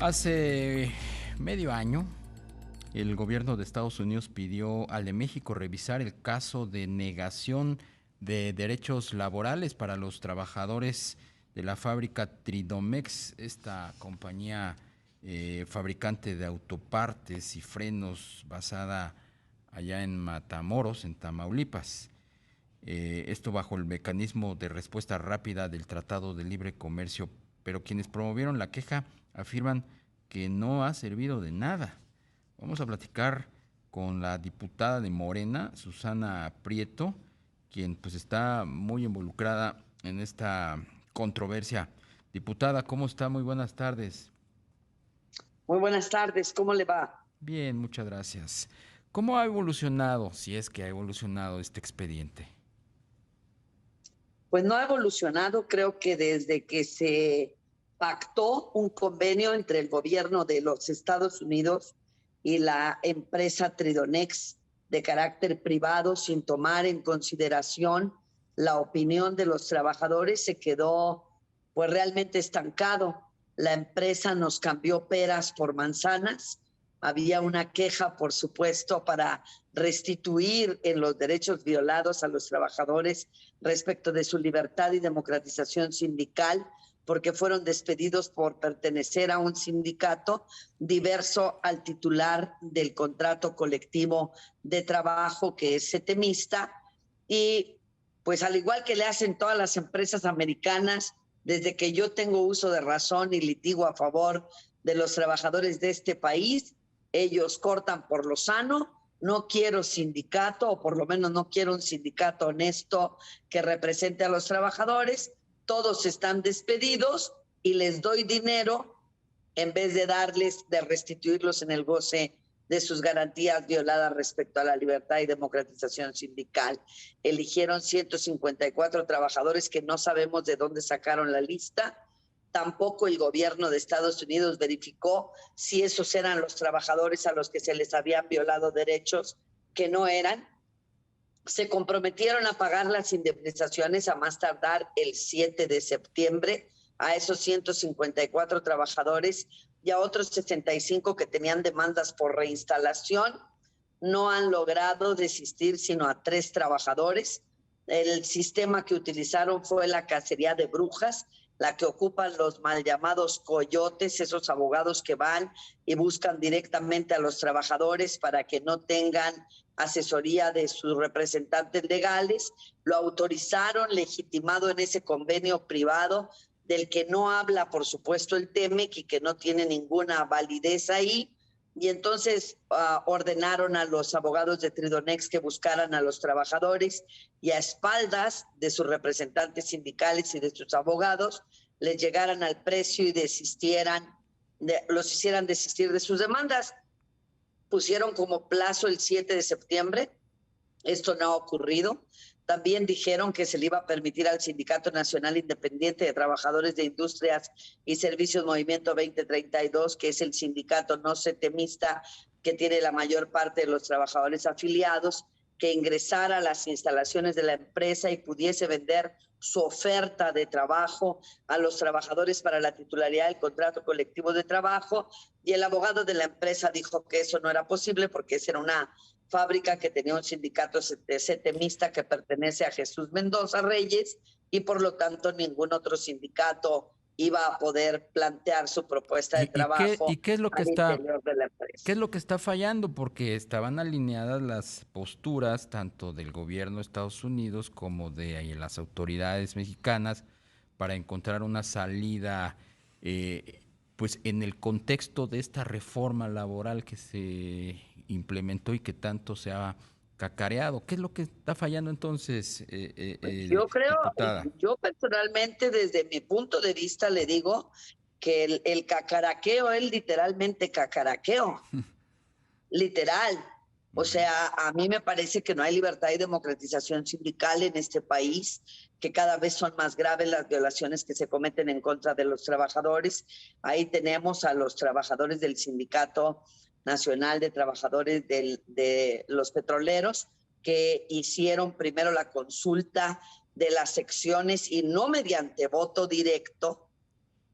Hace medio año, el gobierno de Estados Unidos pidió al de México revisar el caso de negación de derechos laborales para los trabajadores de la fábrica Tridomex, esta compañía fabricante de autopartes y frenos basada allá en Matamoros, en Tamaulipas. Esto bajo el mecanismo de respuesta rápida del Tratado de Libre Comercio, pero quienes promovieron la queja afirman que no ha servido de nada. Vamos a platicar con la diputada de Morena, Susana Prieto, quien pues está muy involucrada en esta controversia. Diputada, ¿cómo está? Muy buenas tardes. Muy buenas tardes, ¿cómo le va? Bien, muchas gracias. ¿Cómo ha evolucionado, si es que ha evolucionado este expediente? Pues no ha evolucionado, creo que desde que se pactó un convenio entre el gobierno de los Estados Unidos y la empresa Tridonex de carácter privado, sin tomar en consideración la opinión de los trabajadores, se quedó pues realmente estancado. La empresa nos cambió peras por manzanas. Había una queja, por supuesto, para restituir en los derechos violados a los trabajadores respecto de su libertad y democratización sindical, porque fueron despedidos por pertenecer a un sindicato diverso al titular del contrato colectivo de trabajo, que es setemista, y pues al igual que le hacen todas las empresas americanas, desde que yo tengo uso de razón y litigo a favor de los trabajadores de este país, ellos cortan por lo sano. No quiero sindicato, o por lo menos no quiero un sindicato honesto que represente a los trabajadores. Todos están despedidos y les doy dinero en vez de de restituirlos en el goce de sus garantías violadas respecto a la libertad y democratización sindical. Eligieron 154 trabajadores que no sabemos de dónde sacaron la lista. Tampoco el gobierno de Estados Unidos verificó si esos eran los trabajadores a los que se les habían violado derechos que no eran. Se comprometieron a pagar las indemnizaciones a más tardar el 7 de septiembre a esos 154 trabajadores y a otros 65 que tenían demandas por reinstalación. No han logrado desistir sino a 3 trabajadores. El sistema que utilizaron fue la cacería de brujas, la que ocupan los mal llamados coyotes, esos abogados que van y buscan directamente a los trabajadores para que no tengan asesoría de sus representantes legales. Lo autorizaron, legitimado en ese convenio privado del que no habla, por supuesto, el TEMEC y que no tiene ninguna validez ahí. Y entonces ordenaron a los abogados de Tridonex que buscaran a los trabajadores y a espaldas de sus representantes sindicales y de sus abogados les llegaran al precio y los hicieran desistir de sus demandas. Pusieron como plazo el 7 de septiembre. Esto no ha ocurrido. También dijeron que se le iba a permitir al Sindicato Nacional Independiente de Trabajadores de Industrias y Servicios Movimiento 2032, que es el sindicato no setemista que tiene la mayor parte de los trabajadores afiliados, que ingresara a las instalaciones de la empresa y pudiese vender su oferta de trabajo a los trabajadores para la titularidad del contrato colectivo de trabajo. Y el abogado de la empresa dijo que eso no era posible porque esa era una fábrica que tenía un sindicato setemista que pertenece a Jesús Mendoza Reyes y por lo tanto ningún otro sindicato iba a poder plantear su propuesta de ¿Y trabajo qué es lo que al está, interior de la qué empresa. es lo que está fallando? Porque estaban alineadas las posturas tanto del gobierno de Estados Unidos como de las autoridades mexicanas para encontrar una salida, pues en el contexto de esta reforma laboral que se implementó y que tanto se ha cacareado. ¿Qué es lo que está fallando entonces, Yo creo, diputada? yo personalmente desde mi punto de vista le digo que el cacaraqueo es literalmente cacaraqueo, literal. O sea, a mí me parece que no hay libertad y democratización sindical en este país, que cada vez son más graves las violaciones que se cometen en contra de los trabajadores. Ahí tenemos a los trabajadores del Sindicato Nacional de Trabajadores de los Petroleros, que hicieron primero la consulta de las secciones y no mediante voto directo,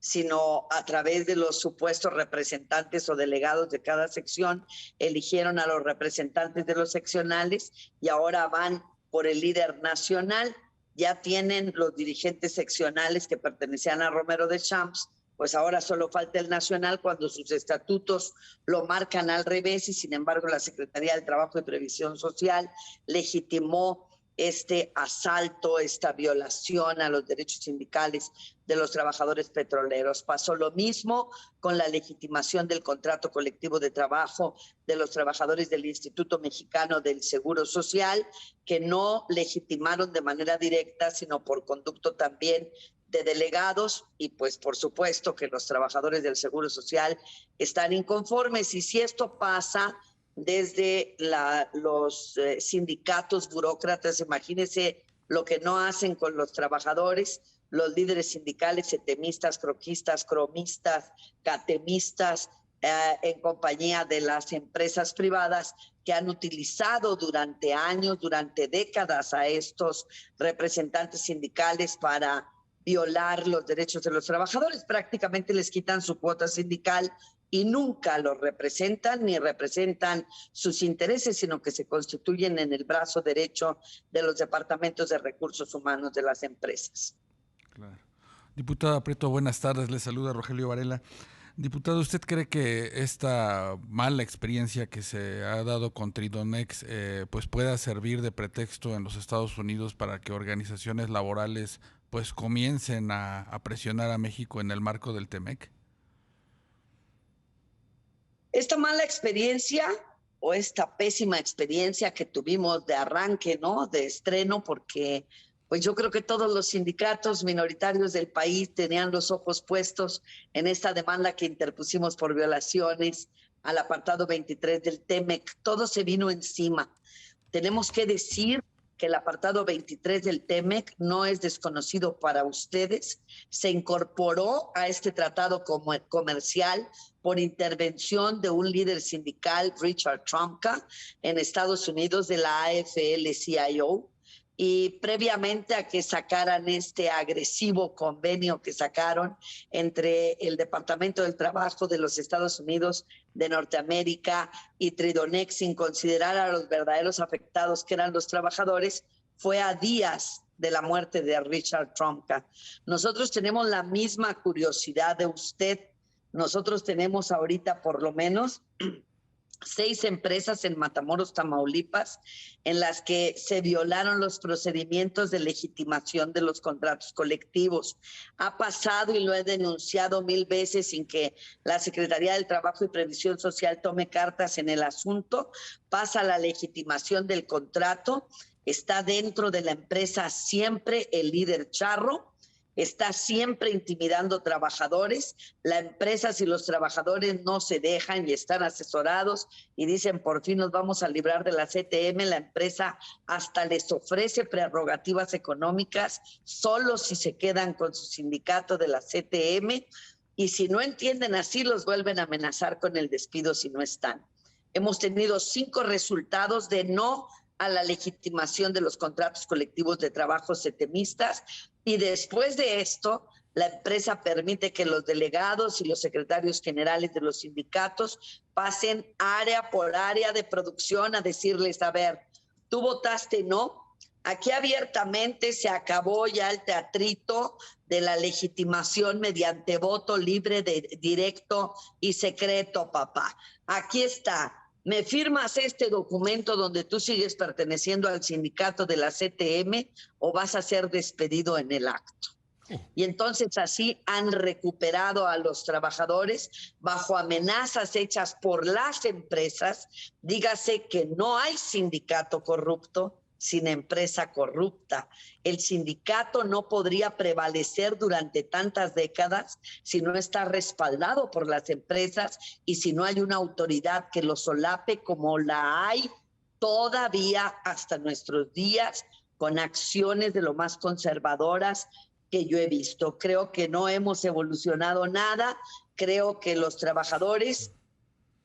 sino a través de los supuestos representantes o delegados de cada sección, eligieron a los representantes de los seccionales y ahora van por el líder nacional. Ya tienen los dirigentes seccionales que pertenecían a Romero de Champs, pues ahora solo falta el nacional cuando sus estatutos lo marcan al revés y sin embargo la Secretaría del Trabajo y Previsión Social legitimó este asalto, esta violación a los derechos sindicales de los trabajadores petroleros. Pasó lo mismo con la legitimación del contrato colectivo de trabajo de los trabajadores del Instituto Mexicano del Seguro Social, que no legitimaron de manera directa, sino por conducto también de delegados, y pues por supuesto que los trabajadores del Seguro Social están inconformes. Y si esto pasa desde los sindicatos burócratas, imagínense lo que no hacen con los trabajadores, los líderes sindicales, setemistas, croquistas, cromistas, catemistas, en compañía de las empresas privadas que han utilizado durante años, durante décadas a estos representantes sindicales para violar los derechos de los trabajadores. Prácticamente les quitan su cuota sindical y nunca los representan ni representan sus intereses, sino que se constituyen en el brazo derecho de los departamentos de recursos humanos de las empresas. Claro. Diputada Prieto, buenas tardes. Le saluda Rogelio Varela. Diputado, ¿usted cree que esta mala experiencia que se ha dado con Tridonex pues pueda servir de pretexto en los Estados Unidos para que organizaciones laborales pues comiencen a presionar a México en el marco del TEMEC? Esta mala experiencia o esta pésima experiencia que tuvimos de arranque, ¿no? De estreno, porque pues yo creo que todos los sindicatos minoritarios del país tenían los ojos puestos en esta demanda que interpusimos por violaciones al apartado 23 del TEMEC. Todo se vino encima. Tenemos que decir que el apartado 23 del TEMEC no es desconocido para ustedes. Se incorporó a este tratado comercial por intervención de un líder sindical, Richard Trumka, en Estados Unidos, de la AFL-CIO, y previamente a que sacaran este agresivo convenio que sacaron entre el Departamento del Trabajo de los Estados Unidos de Norteamérica y Tridonex, sin considerar a los verdaderos afectados que eran los trabajadores, fue a días de la muerte de Richard Trumka. Nosotros tenemos la misma curiosidad de usted. Nosotros tenemos ahorita por lo menos 6 empresas en Matamoros, Tamaulipas, en las que se violaron los procedimientos de legitimación de los contratos colectivos. Ha pasado y lo he denunciado 1000 veces sin que la Secretaría del Trabajo y Previsión Social tome cartas en el asunto. Pasa la legitimación del contrato, está dentro de la empresa siempre el líder charro, está siempre intimidando trabajadores. La empresa, si los trabajadores no se dejan y están asesorados y dicen por fin nos vamos a librar de la CTM, la empresa hasta les ofrece prerrogativas económicas solo si se quedan con su sindicato de la CTM, y si no entienden así los vuelven a amenazar con el despido si no están. Hemos tenido 5 resultados de no a la legitimación de los contratos colectivos de trabajo setemistas, y después de esto la empresa permite que los delegados y los secretarios generales de los sindicatos pasen área por área de producción a decirles, a ver, tú votaste no. Aquí abiertamente se acabó ya el teatrito de la legitimación mediante voto libre, directo y secreto, papá. Aquí está. ¿Me firmas este documento donde tú sigues perteneciendo al sindicato de la CTM o vas a ser despedido en el acto? Y entonces así han recuperado a los trabajadores bajo amenazas hechas por las empresas. Dígase que no hay sindicato corrupto sin empresa corrupta. El sindicato no podría prevalecer durante tantas décadas si no está respaldado por las empresas y si no hay una autoridad que lo solape, como la hay todavía hasta nuestros días, con acciones de lo más conservadoras que yo he visto. Creo que no hemos evolucionado nada. Creo que los trabajadores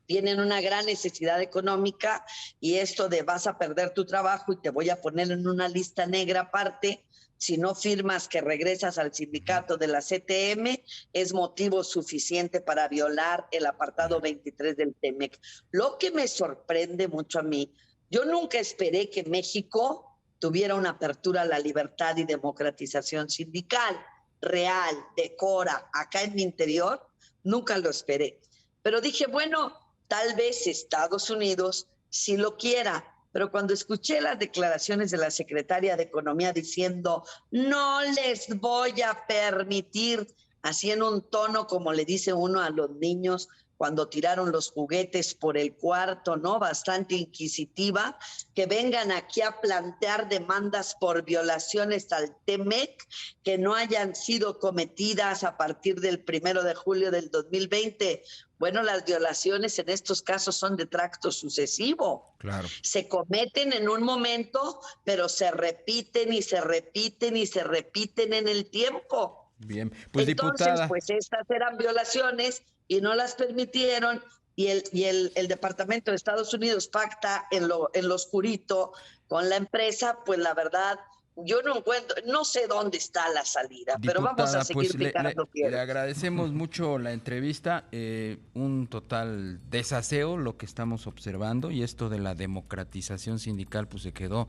tienen una gran necesidad económica y esto de vas a perder tu trabajo y te voy a poner en una lista negra aparte, si no firmas que regresas al sindicato de la CTM, es motivo suficiente para violar el apartado 23 del TEMEC. Lo que me sorprende mucho a mí, yo nunca esperé que México tuviera una apertura a la libertad y democratización sindical real, decora, acá en mi interior, nunca lo esperé. Pero dije, bueno, tal vez Estados Unidos sí lo quiera. Pero cuando escuché las declaraciones de la secretaria de Economía diciendo no les voy a permitir, así en un tono como le dice uno a los niños cuando tiraron los juguetes por el cuarto, ¿no? Bastante inquisitiva, que vengan aquí a plantear demandas por violaciones al TEMEC que no hayan sido cometidas a partir del 1 de julio del 2020. Bueno, las violaciones en estos casos son de tracto sucesivo. Claro. Se cometen en un momento, pero se repiten y se repiten y se repiten en el tiempo. Bien, pues entonces, diputada. Pues estas eran violaciones y no las permitieron y el Departamento de Estados Unidos pacta en lo oscurito con la empresa, pues la verdad yo no encuentro, no sé dónde está la salida, diputada, pero vamos a seguir pues picando piedras. Le agradecemos mucho la entrevista, un total desaseo lo que estamos observando y esto de la democratización sindical pues se quedó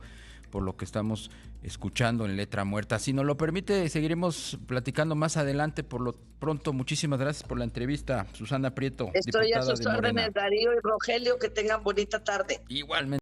por lo que estamos escuchando en letra muerta. Si nos lo permite, seguiremos platicando más adelante. Por lo pronto, muchísimas gracias por la entrevista, Susana Prieto. Estoy a sus órdenes, Darío y Rogelio, que tengan bonita tarde. Igualmente.